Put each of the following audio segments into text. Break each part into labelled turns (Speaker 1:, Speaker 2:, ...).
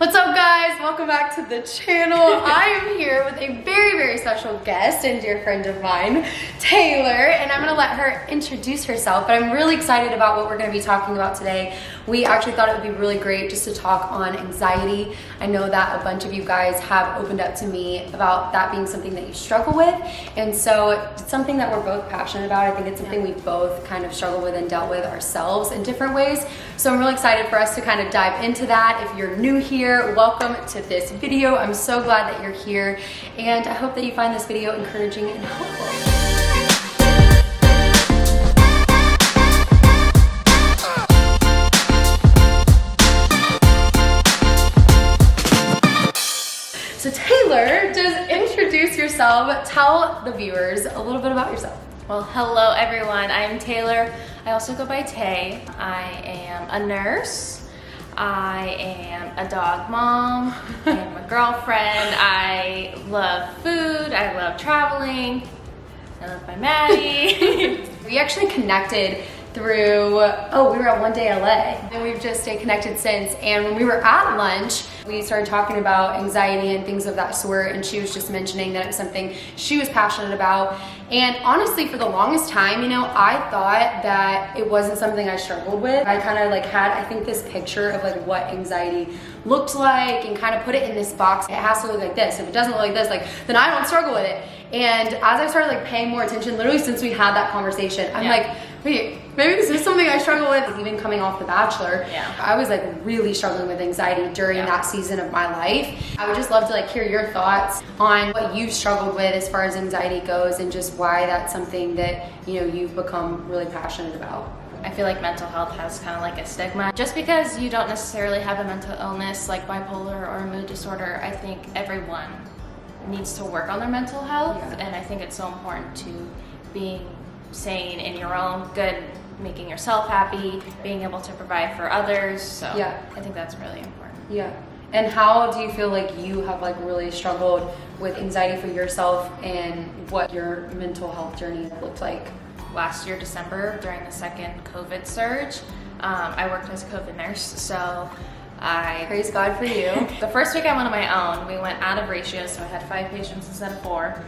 Speaker 1: What's up, guys? Welcome back to the channel. I am here with a very, very special guest and dear friend of mine, Taylor, and I'm gonna let her introduce herself, but I'm really excited about what we're gonna be talking about today. We actually thought it would be really great just to talk on anxiety. I know that a bunch of you guys have opened up to me about that being something that you struggle with, and so it's something that we're both passionate about. I think it's something we both kind of struggle with and dealt with ourselves in different ways. So I'm really excited for us to kind of dive into that. If you're new here, welcome to this video. I'm so glad that you're here, and I hope that you find this video encouraging and helpful. So Taylor, just introduce yourself. Tell the viewers a little bit about yourself.
Speaker 2: Well, hello everyone. I'm Taylor. I also go by Tay. I am a nurse. I am a dog mom. I am a girlfriend. I love food. I love traveling. I love my Maddie.
Speaker 1: We actually connected through, we were at One Day LA, and we've just stayed connected since. And when we were at lunch, we started talking about anxiety and things of that sort, and she was just mentioning that it was something she was passionate about. And honestly, for the longest time, I thought that it wasn't something I struggled with. I kind of had, I think, this picture of what anxiety looked like and kind of put it in this box. It has to look like this. If it doesn't look like this, then I don't struggle with it. And as I started paying more attention, literally since we had that conversation, I'm wait, maybe this is something I struggle with. Even coming off The Bachelor, I was really struggling with anxiety during that season of my life. I would just love to hear your thoughts on what you've struggled with as far as anxiety goes, and just why that's something that you've become really passionate about.
Speaker 2: I feel like mental health has kind of a stigma. Just because you don't necessarily have a mental illness like bipolar or a mood disorder, I think everyone needs to work on their mental health, and I think it's so important to being sane in your own good, making yourself happy, being able to provide for others. So I think that's really important.
Speaker 1: Yeah. And how do you feel like you have really struggled with anxiety for yourself, and what your mental health journey looked like?
Speaker 2: Last year, December, during the second COVID surge, I worked as a COVID nurse, so
Speaker 1: praise God for you.
Speaker 2: The first week I went on my own. We went out of ratio, so I had 5 patients instead of 4.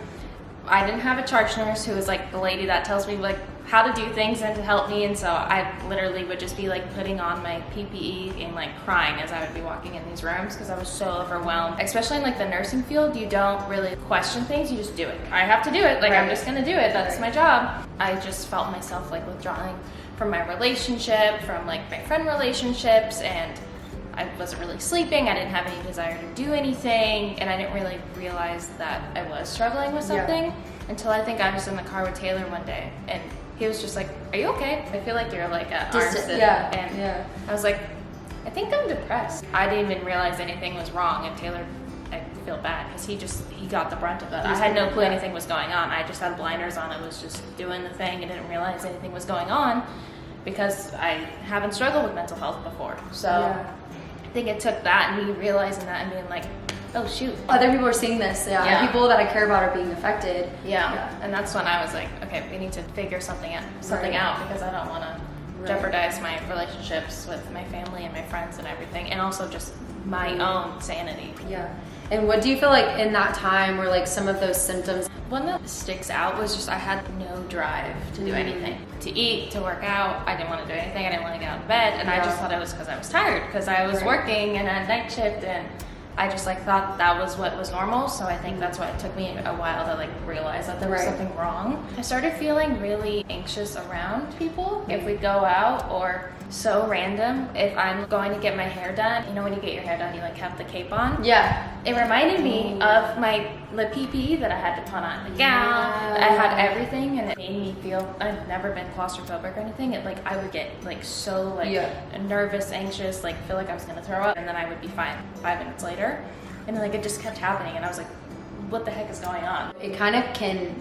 Speaker 2: I didn't have a charge nurse who was the lady that tells me how to do things and to help me, and so I literally would just be putting on my PPE and crying as I would be walking in these rooms because I was so overwhelmed. Especially in the nursing field, you don't really question things, you just do it. I have to do it, I'm just gonna do it, that's my job. I just felt myself withdrawing from my relationship, from my friend relationships, and I wasn't really sleeping, I didn't have any desire to do anything, and I didn't really realize that I was struggling with something until I think I was in the car with Taylor one day, and he was just are you okay? I feel you're at arm's and I was I think I'm depressed. I didn't even realize anything was wrong, and Taylor, I feel bad because he got the brunt of it. I had no clue anything was going on. I just had blinders on. I was just doing the thing and didn't realize anything was going on because I haven't struggled with mental health before. So I think it took that and me realizing that and being oh shoot.
Speaker 1: Other people are seeing this. People that I care about are being affected.
Speaker 2: And that's when I was okay, we need to figure something out because I don't want to jeopardize my relationships with my family and my friends and everything, and also just my own sanity.
Speaker 1: And what do you feel in that time were some of those symptoms?
Speaker 2: One that sticks out was just I had no drive to do anything. To eat, to work out, I didn't want to do anything. I didn't want to get out of bed, and I just thought it was because I was tired, because I was working and a night shift, and I just thought that was what was normal. So I think that's why it took me a while to realize that there was something wrong. I started feeling really anxious around people if we go out, or so random if I'm going to get my hair done. When you get your hair done, you have the cape on. It reminded me of the PPE that I had to put on, the gown. I had everything, and it made me feel, I've never been claustrophobic or anything. I would get so nervous, anxious, feel I was gonna throw up, and then I would be fine 5 minutes later. And then it just kept happening, and I was what the heck is going on?
Speaker 1: It kind of can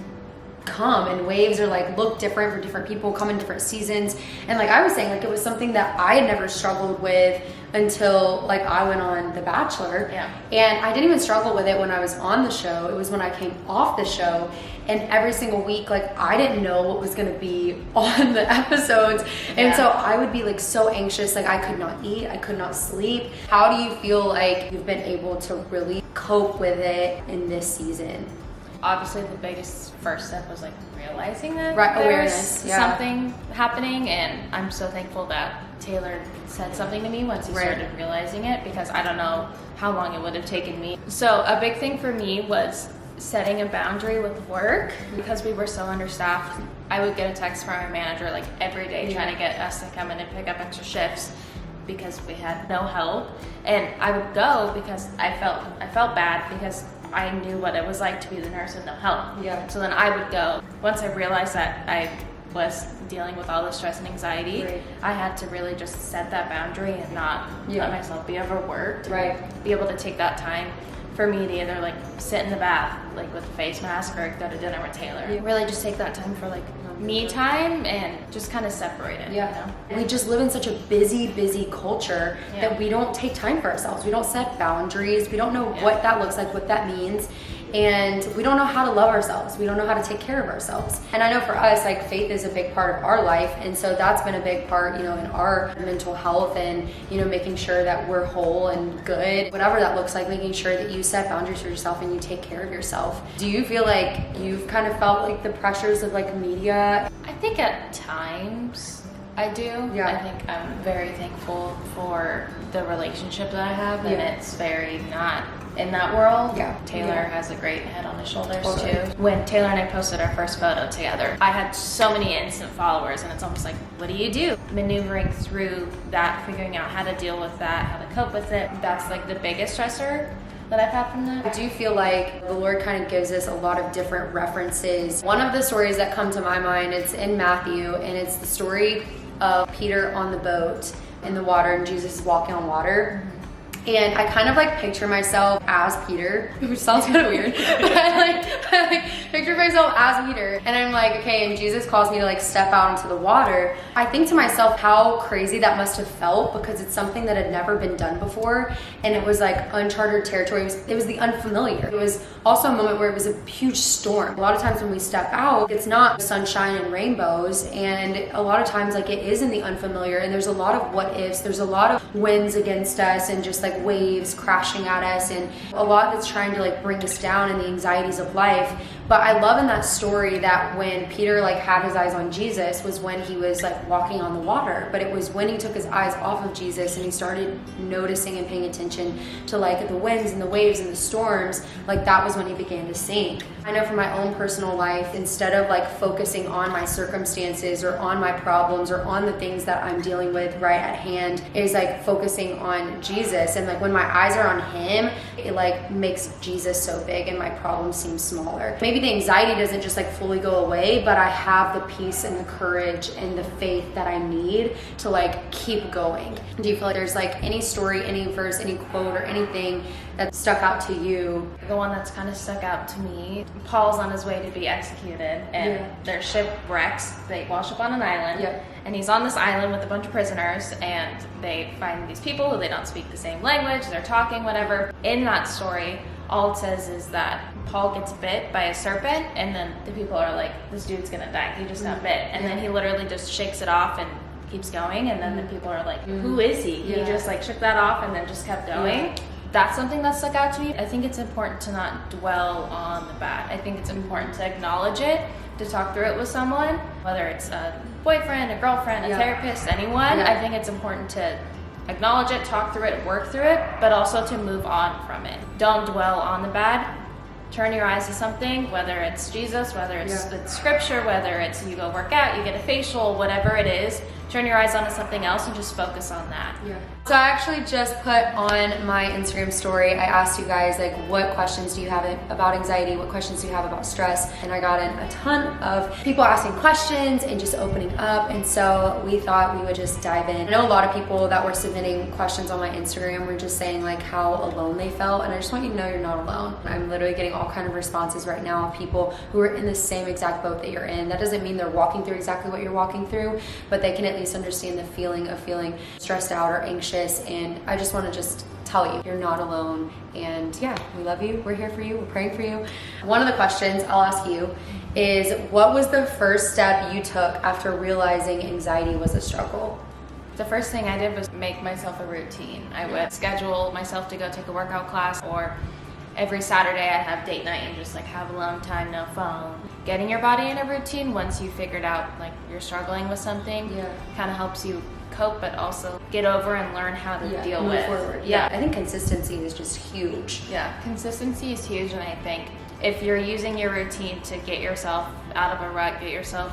Speaker 1: come in waves, or look different for different people, come in different seasons. And I was saying, it was something that I had never struggled with until like I went on The Bachelor.
Speaker 2: Yeah.
Speaker 1: And I didn't even struggle with it when I was on the show. It was when I came off the show, and every single week, like I didn't know what was gonna be on the episodes. And so I would be like so anxious, like I could not eat, I could not sleep. How do you feel like you've been able to really cope with it in this season?
Speaker 2: Obviously the biggest first step was like realizing that
Speaker 1: awareness,
Speaker 2: there's something happening, and I'm so thankful that Taylor said something to me once he started realizing it, because I don't know how long it would have taken me. So a big thing for me was setting a boundary with work, because we were so understaffed. I would get a text from our manager like every day trying to get us to come in and pick up extra shifts because we had no help, and I would go because I felt bad because I knew what it was like to be the nurse with no help.
Speaker 1: Yeah.
Speaker 2: So then I would go. Once I realized that I was dealing with all the stress and anxiety, I had to really just set that boundary and not let myself be overworked. Be able to take that time for me to either like sit in the bath like with a face mask or go to dinner with Taylor. Really just take that time for like me time and just kind of separate it. You know?
Speaker 1: We just live in such a busy culture that we don't take time for ourselves. We don't set boundaries. We don't know what that looks like, what that means. And we don't know how to love ourselves. We don't know how to take care of ourselves. And I know for us, like faith is a big part of our life. And so that's been a big part, you know, in our mental health and, you know, making sure that we're whole and good, whatever that looks like, making sure that you set boundaries for yourself and you take care of yourself. Do you feel like you've kind of felt like the pressures of like media?
Speaker 2: I think at times I do. I think I'm very thankful for the relationship that I have, and it's very not in that world. Taylor has a great head on his shoulders too. When Taylor and I posted our first photo together, I had so many instant followers, and it's almost like, what do you do? Maneuvering through that, figuring out how to deal with that, how to cope with it. That's like the biggest stressor that I've had from that.
Speaker 1: I do feel like the Lord kind of gives us a lot of different references. One of the stories that come to my mind, it's in Matthew, and it's the story of Peter on the boat in the water, and Jesus is walking on water. And I kind of like picture myself as Peter, which sounds kind of weird, but I like picture myself as Peter, and I'm like, okay, and Jesus calls me to like step out into the water. I think to myself how crazy that must have felt, because it's something that had never been done before, and it was like uncharted territory. It was the unfamiliar. It was also a moment where it was a huge storm. A lot of times when we step out, it's not sunshine and rainbows, and a lot of times like it is in the unfamiliar, and there's a lot of what ifs, there's a lot of winds against us, and just like waves crashing at us, and a lot that's trying to like bring us down in the anxieties of life. But I love in that story that when Peter like had his eyes on Jesus was when he was like walking on the water, but it was when he took his eyes off of Jesus and he started noticing and paying attention to like the winds and the waves and the storms, like that was when he began to sink. I know for my own personal life, instead of like focusing on my circumstances or on my problems or on the things that I'm dealing with right at hand, is like focusing on Jesus. And like when my eyes are on him, it like makes Jesus so big and my problems seem smaller. Maybe the anxiety doesn't just like fully go away, but I have the peace and the courage and the faith that I need to like keep going. Do you feel like there's like any story, any verse, any quote or anything that stuck out to you?
Speaker 2: The one that's kind of stuck out to me, Paul's on his way to be executed, and their ship wrecks. They wash up on an island, and he's on this island with a bunch of prisoners, and they find these people who they don't speak the same language, they're talking, whatever. In that story, all it says is that Paul gets bit by a serpent, and then the people are like, this dude's gonna die, he just got bit. And then he literally just shakes it off and keeps going, and then the people are like, who is he? He just like shook that off and then just kept going. That's something that stuck out to me. I think it's important to not dwell on the bad. I think it's important to acknowledge it, to talk through it with someone, whether it's a boyfriend, a girlfriend, a therapist, anyone. I think it's important to acknowledge it, talk through it, work through it, but also to move on from it. Don't dwell on the bad. Turn your eyes to something, whether it's Jesus, whether it's the scripture, whether it's you go work out, you get a facial, whatever it is. Turn your eyes onto something else and just focus on that.
Speaker 1: So I actually just put on my Instagram story, I asked you guys like, what questions do you have about anxiety? What questions do you have about stress? And I got in a ton of people asking questions and just opening up. And so we thought we would just dive in. I know a lot of people that were submitting questions on my Instagram were just saying like how alone they felt. And I just want you to know you're not alone. I'm literally getting all kinds of responses right now of people who are in the same exact boat that you're in. That doesn't mean they're walking through exactly what you're walking through, but they can at least least understand the feeling of feeling stressed out or anxious. And I just want to just tell you, you're not alone. And yeah, we love you. We're here for you. We're praying for you. One of the questions I'll ask you is, what was the first step you took after realizing anxiety was a struggle?
Speaker 2: The first thing I did was make myself a routine. I would schedule myself to go take a workout class, or every Saturday I'd have date night and just like have alone time, no phone. Getting your body in a routine once you figured out like you're struggling with something kind of helps you cope, but also get over and learn how to deal
Speaker 1: move
Speaker 2: with.
Speaker 1: Forward. Yeah, I think consistency is just huge.
Speaker 2: Yeah, consistency is huge, and I think if you're using your routine to get yourself out of a rut, get yourself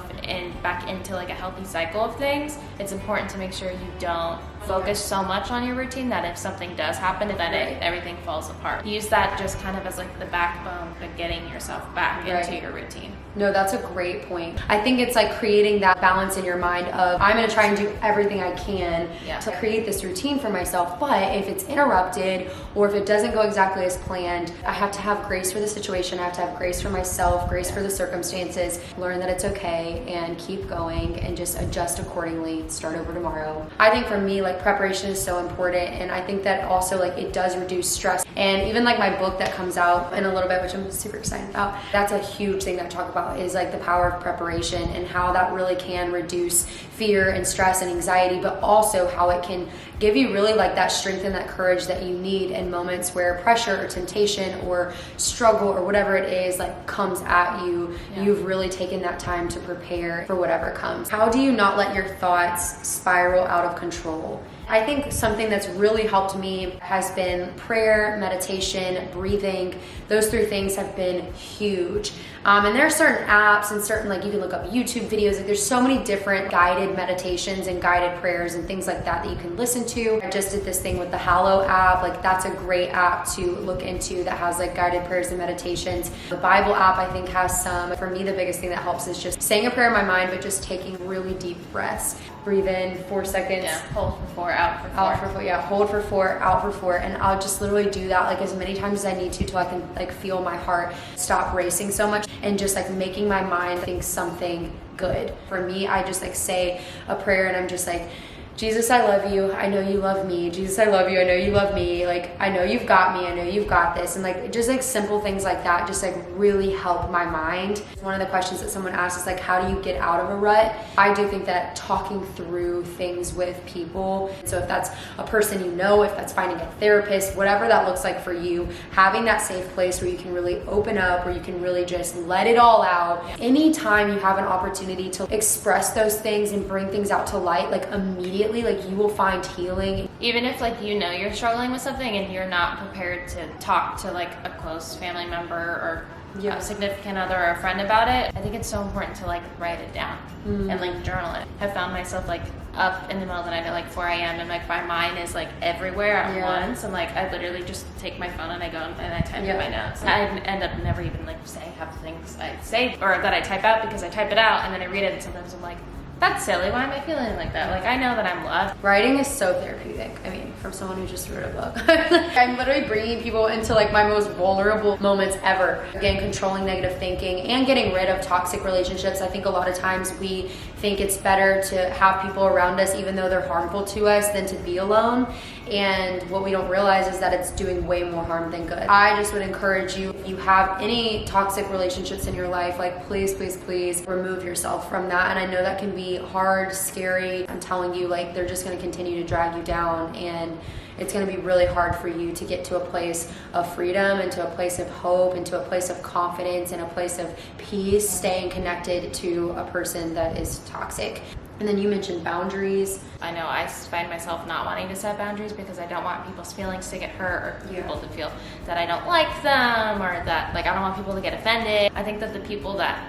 Speaker 2: back into like a healthy cycle of things, it's important to make sure you don't focus so much on your routine that if something does happen, then everything falls apart. Use that just kind of as like the backbone of getting yourself back into your routine.
Speaker 1: No, that's a great point. I think it's like creating that balance in your mind of, I'm going to try and do everything I can to create this routine for myself. But if it's interrupted or if it doesn't go exactly as planned, I have to have grace for the situation. I have to have grace for myself, grace for the circumstances, learn that it's okay and keep going and just adjust accordingly, start over tomorrow. I think for me, like preparation is so important. And I think that also like it does reduce stress. And even like my book that comes out in a little bit, which I'm super excited about, that's a huge thing that I talk about, is like the power of preparation and how that really can reduce fear and stress and anxiety, but also how it can give you really like that strength and that courage that you need in moments where pressure or temptation or struggle or whatever it is like comes at you. You've really taken that time to prepare for whatever comes. How do you not let your thoughts spiral out of control? I think something that's really helped me has been prayer, meditation, breathing. Those three things have been huge. And there are certain apps and certain, like you can look up YouTube videos. Like there's so many different guided meditations and guided prayers and things like that that you can listen to. I just did this thing with the Hallow app. Like that's a great app to look into that has like guided prayers and meditations. The Bible app I think has some. For me, the biggest thing that helps is just saying a prayer in my mind, but just taking really deep breaths. Breathe in 4 seconds.
Speaker 2: Yeah, hold for 4, out for 4.
Speaker 1: Out for 4, yeah, hold for 4, out for 4. And I'll just literally do that like as many times as I need to till I can like feel my heart stop racing so much and just like making my mind think something good. For me, I just like say a prayer and I'm just like, Jesus, I love you. I know you love me. Jesus, I love you. I know you love me. Like, I know you've got me. I know you've got this. And like, just like simple things like that just like really help my mind. One of the questions that someone asked is like, how do you get out of a rut? I do think that talking through things with people. So if that's a person you know, if that's finding a therapist, whatever that looks like for you, having that safe place where you can really open up, where you can really just let it all out. Anytime you have an opportunity to express those things and bring things out to light, like immediately, like you will find healing.
Speaker 2: Even if like you know you're struggling with something and you're not prepared to talk to like a close family member or a significant other or a friend about it, I think it's so important to like write it down and like journal it. I've found myself like up in the middle of the night at like 4 a.m. and like my mind is like everywhere at once, and like I literally just take my phone and I go and I type in my notes. I end up never even like saying half the things I say or that I type out, because I type it out and then I read it and sometimes I'm like, that's silly. Why am I feeling like that? Like, I know that I'm loved.
Speaker 1: Writing is so therapeutic. I mean, from someone who just wrote a book. I'm literally bringing people into like my most vulnerable moments ever. Again, controlling negative thinking and getting rid of toxic relationships. I think a lot of times we think it's better to have people around us, even though they're harmful to us, than to be alone. And what we don't realize is that it's doing way more harm than good. I just would encourage you, if you have any toxic relationships in your life, like please, please, please remove yourself from that. And I know that can be hard, scary. I'm telling you, like they're just gonna continue to drag you down, and it's gonna be really hard for you to get to a place of freedom and to a place of hope and to a place of confidence and a place of peace, staying connected to a person that is toxic. And then you mentioned boundaries.
Speaker 2: I know I find myself not wanting to set boundaries because I don't want people's feelings to get hurt, or people to feel that I don't like them, or that like I don't want people to get offended. I think that the people that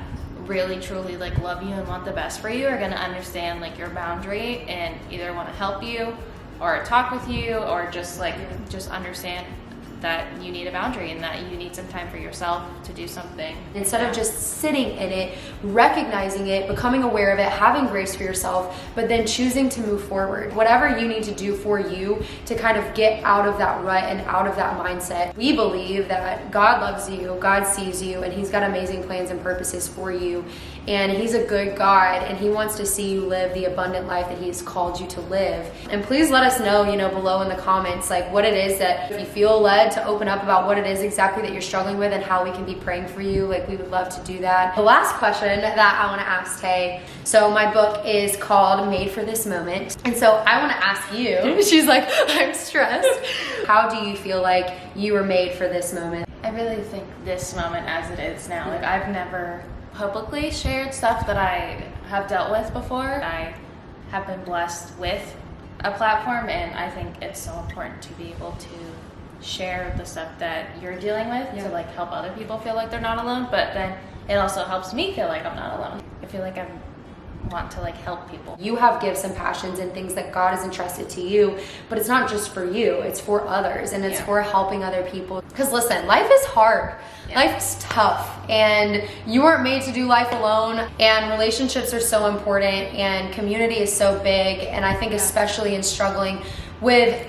Speaker 2: really truly like love you and want the best for you are going to understand like your boundary and either want to help you or talk with you or just like just understand that you need a boundary and that you need some time for yourself to do something.
Speaker 1: Instead of just sitting in it, recognizing it, becoming aware of it, having grace for yourself, but then choosing to move forward. Whatever you need to do for you to kind of get out of that rut and out of that mindset. We believe that God loves you, God sees you, and He's got amazing plans and purposes for you. And He's a good God, and He wants to see you live the abundant life that He's called you to live. And please let us know, below in the comments, like what it is that, if you feel led to open up about what it is exactly that you're struggling with and how we can be praying for you, like we would love to do that. The last question that I want to ask Tay, so my book is called Made for This Moment. And so I want to ask you, she's like, I'm stressed. How do you feel like you were made for this moment?
Speaker 2: I really think this moment as it is now, like I've never publicly shared stuff that I have dealt with before. I have been blessed with a platform, and I think it's so important to be able to share the stuff that you're dealing with to like help other people feel like they're not alone, but then it also helps me feel like I'm not alone. I feel like I want to like help people.
Speaker 1: You have gifts and passions and things that God has entrusted to you, but it's not just for you, it's for others, and it's for helping other people. Because listen, life is hard. Life is tough, and you weren't made to do life alone, and relationships are so important, and community is so big, and I think especially in struggling with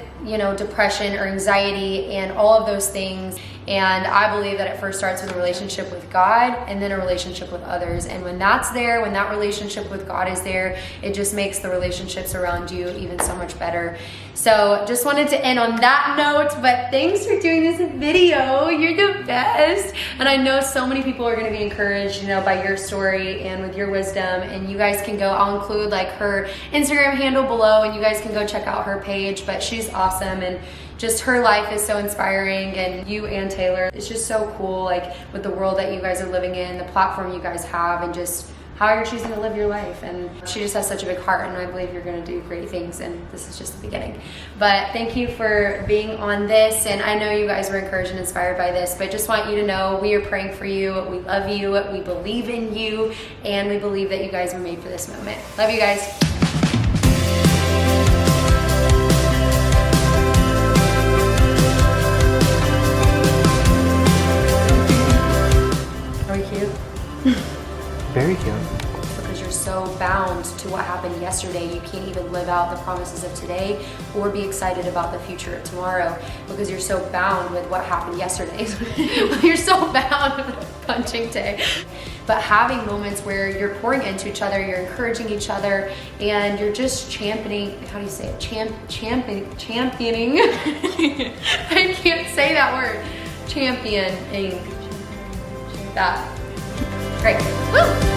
Speaker 1: depression or anxiety and all of those things. And I believe that it first starts with a relationship with God and then a relationship with others. And when that's there, when that relationship with God is there, it just makes the relationships around you even so much better. So just wanted to end on that note, but thanks for doing this video. You're the best. And I know so many people are going to be encouraged, by your story and with your wisdom. And you guys can go, I'll include like her Instagram handle below, and you guys can go check out her page, but she's awesome. And just her life is so inspiring, and you and Taylor, it's just so cool, like with the world that you guys are living in, the platform you guys have, and just how you're choosing to live your life. And she just has such a big heart, and I believe you're going to do great things, and this is just the beginning. But thank you for being on this, and I know you guys were encouraged and inspired by this, but just want you to know we are praying for you, we love you, we believe in you, and we believe that you guys were made for this moment. Love you guys.
Speaker 3: Very cute.
Speaker 1: Because you're so bound to what happened yesterday, you can't even live out the promises of today or be excited about the future of tomorrow, because you're so bound with what happened yesterday. You're so bound with punching day. But having moments where you're pouring into each other, you're encouraging each other, and you're just championing, how do you say it? Championing. I can't say that word. Championing that. Great. Woo!